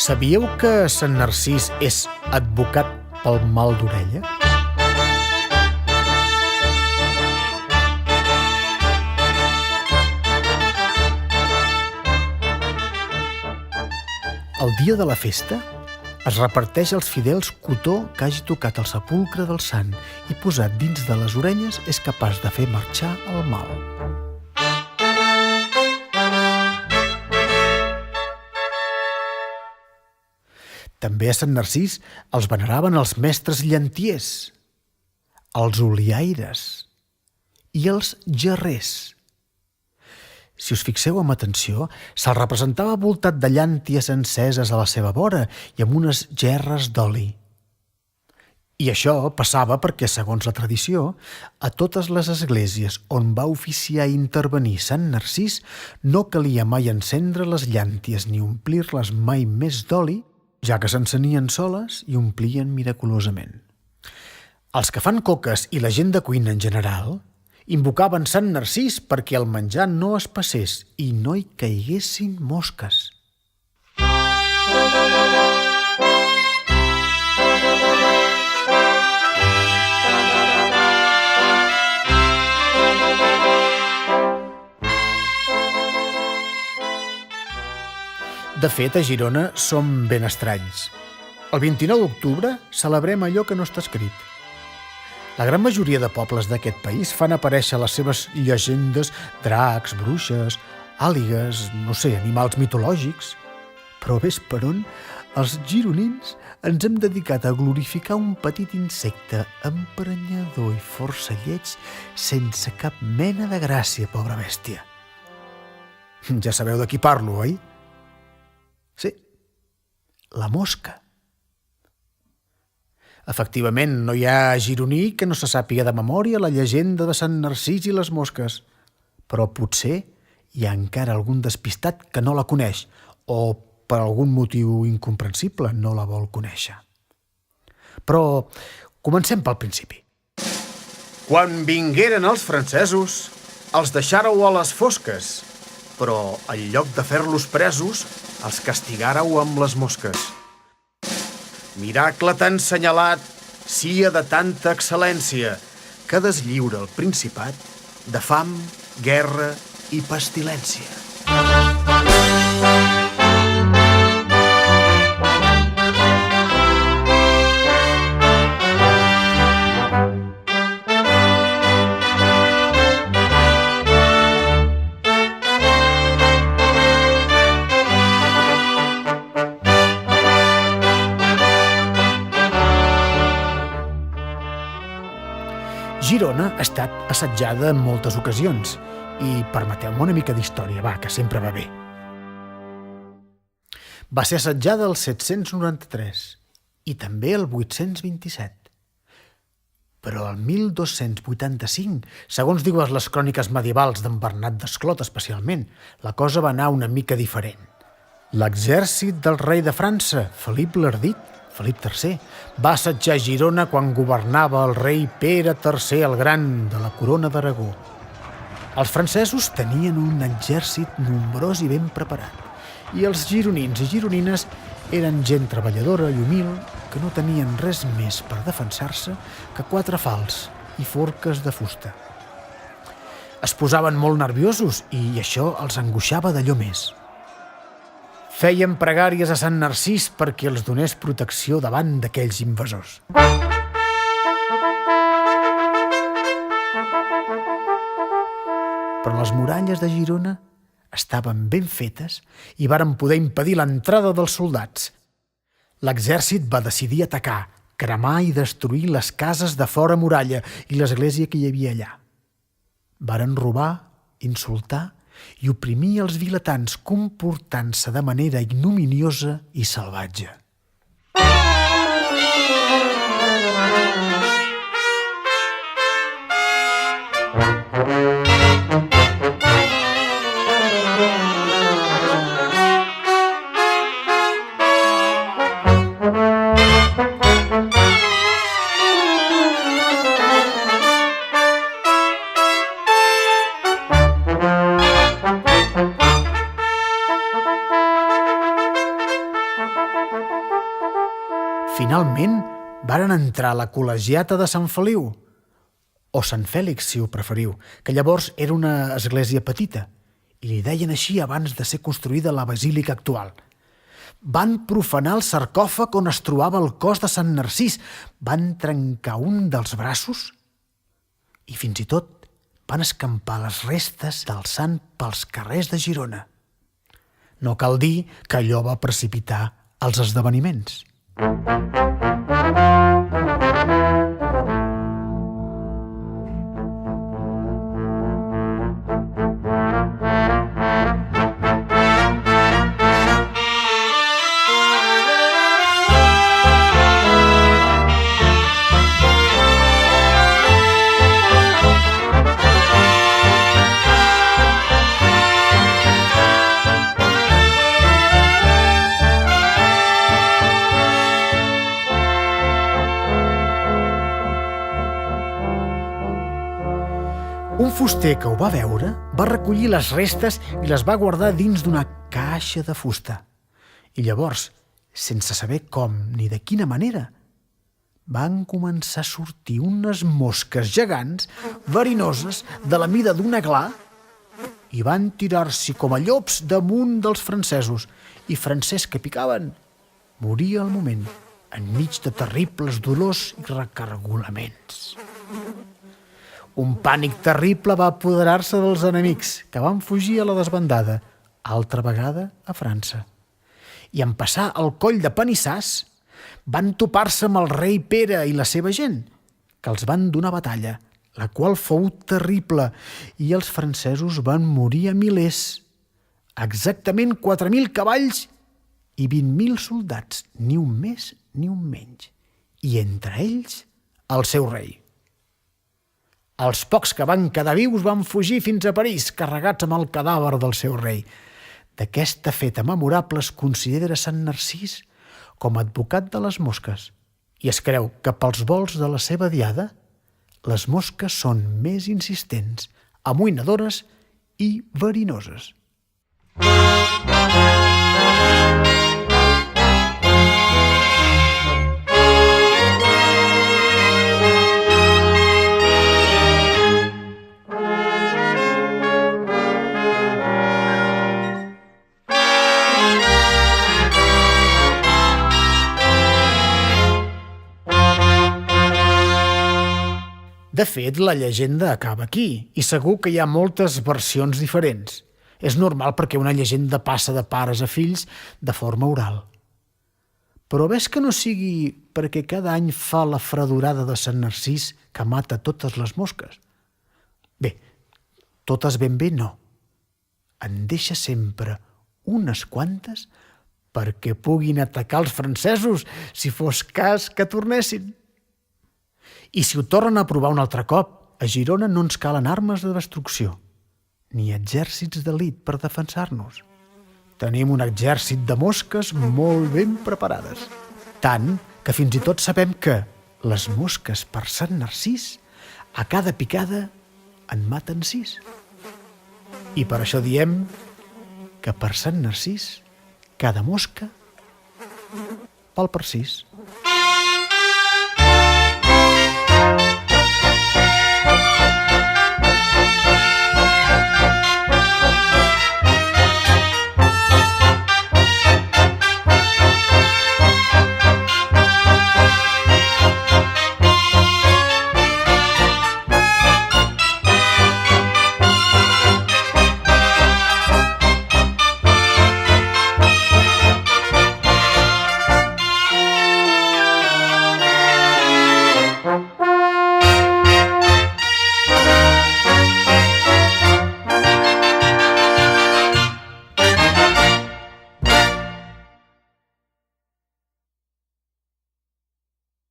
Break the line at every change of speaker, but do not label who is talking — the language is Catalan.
Sabíeu que Sant Narcís és advocat pel mal d'orella? El dia de la festa es reparteix als fidels cotó que hagi tocat el sepulcre del sant i posat dins de les orelles és capaç de fer marxar el mal. També a Sant Narcís els veneraven els mestres llantiers, els oliaires i els gerrers. Si us fixeu amb atenció, se'l representava voltat de llànties enceses a la seva vora i amb unes gerres d'oli. I això passava perquè, segons la tradició, a totes les esglésies on va oficiar i intervenir Sant Narcís no calia mai encendre les llànties ni omplir-les mai més d'oli, ja que s'encenien soles i omplien miraculosament. Els que fan coques i la gent de cuina en general invocaven Sant Narcís perquè el menjar no es passés i no hi caiguessin mosques. De fet, a Girona som ben estranys. El 29 d'octubre celebrem allò que no està escrit. La gran majoria de pobles d'aquest país fan aparèixer les seves llegendes, dracs, bruixes, àligues, no sé, animals mitològics. Però ves per on, els gironins ens hem dedicat a glorificar un petit insecte emprenyador i força lleig sense cap mena de gràcia, pobra bèstia. Ja sabeu de qui parlo, oi? Sí, la mosca. Efectivament, no hi ha gironí que no se sàpiga de memòria la llegenda de Sant Narcís i les mosques, però potser hi ha encara algun despistat que no la coneix o per algun motiu incomprensible no la vol conèixer. Però comencem pel principi. Quan vingueren els francesos, els deixàreu a les fosques, però en lloc de fer-los presos, els castigàreu amb les mosques. Miracle tan senyalat, sia de tanta excel·lència, que deslliura el Principat de fam, guerra i pestilència. Girona ha estat assetjada en moltes ocasions i permeteu-me una mica d'història, que sempre va bé. Va ser assetjada el 793 i també el 827. Però el 1285, segons diuen les cròniques medievals d'en Bernat d'Esclot especialment, la cosa va anar una mica diferent. L'exèrcit del rei de França, Felip l'Ardit, Felip III, va assetjar Girona quan governava el rei Pere III el Gran de la Corona d'Aragó. Els francesos tenien un exèrcit nombrós i ben preparat i els gironins i gironines eren gent treballadora i humil que no tenien res més per defensar-se que 4 fals i forques de fusta. Es posaven molt nerviosos i això els angoixava d'allò més. Feien pregàries a Sant Narcís perquè els donés protecció davant d'aquells invasors. Però les muralles de Girona estaven ben fetes i varen poder impedir l'entrada dels soldats. L'exèrcit va decidir atacar, cremar i destruir les cases de fora muralla i l'església que hi havia allà. Varen robar, insultar i oprimir els vilatans comportant-se de manera ignominiosa i salvatge. moment varen entrar a la col·legiata de Sant Feliu, o Sant Fèlix, si ho preferiu, que llavors era una església petita, i li deien així abans de ser construïda la basílica actual. Van profanar el sarcòfag on es trobava el cos de Sant Narcís, van trencar un dels braços i fins i tot van escampar les restes del sant pels carrers de Girona. No cal dir que allò va precipitar els esdeveniments. Un fuster que ho va veure va recollir les restes i les va guardar dins d'una caixa de fusta. I llavors, sense saber com ni de quina manera, van començar a sortir unes mosques gegants verinoses de la mida d'un aglà i van tirar-s'hi com a llops damunt dels francesos i francès que picaven moria al moment, enmig de terribles dolors i recargolaments. Un pànic terrible va apoderar-se dels enemics, que van fugir a la desbandada, altra vegada a França. I en passar el coll de Panissars, van topar-se amb el rei Pere i la seva gent, que els van donar batalla, la qual fou terrible, i els francesos van morir a milers. Exactament 4.000 cavalls i 20.000 soldats, ni un més ni un menys. I entre ells, el seu rei. Els pocs que van quedar vius van fugir fins a París, carregats amb el cadàver del seu rei. D'aquesta feta memorable es considera Sant Narcís com a advocat de les mosques i es creu que pels vols de la seva diada les mosques són més insistents, amoïnadores i verinoses. De fet, la llegenda acaba aquí, i segur que hi ha moltes versions diferents. És normal perquè una llegenda passa de pares a fills de forma oral. Però ves que no sigui perquè cada any fa la fredorada de Sant Narcís que mata totes les mosques? Bé, totes ben bé no. En deixa sempre unes quantes perquè puguin atacar els francesos si fos cas que tornessin. I si ho tornen a provar un altre cop, a Girona no ens calen armes de destrucció, ni exèrcits d'elit per defensar-nos. Tenim un exèrcit de mosques molt ben preparades. Tant que fins i tot sabem que les mosques per Sant Narcís a cada picada en maten 6. I per això diem que per Sant Narcís cada mosca val per 6.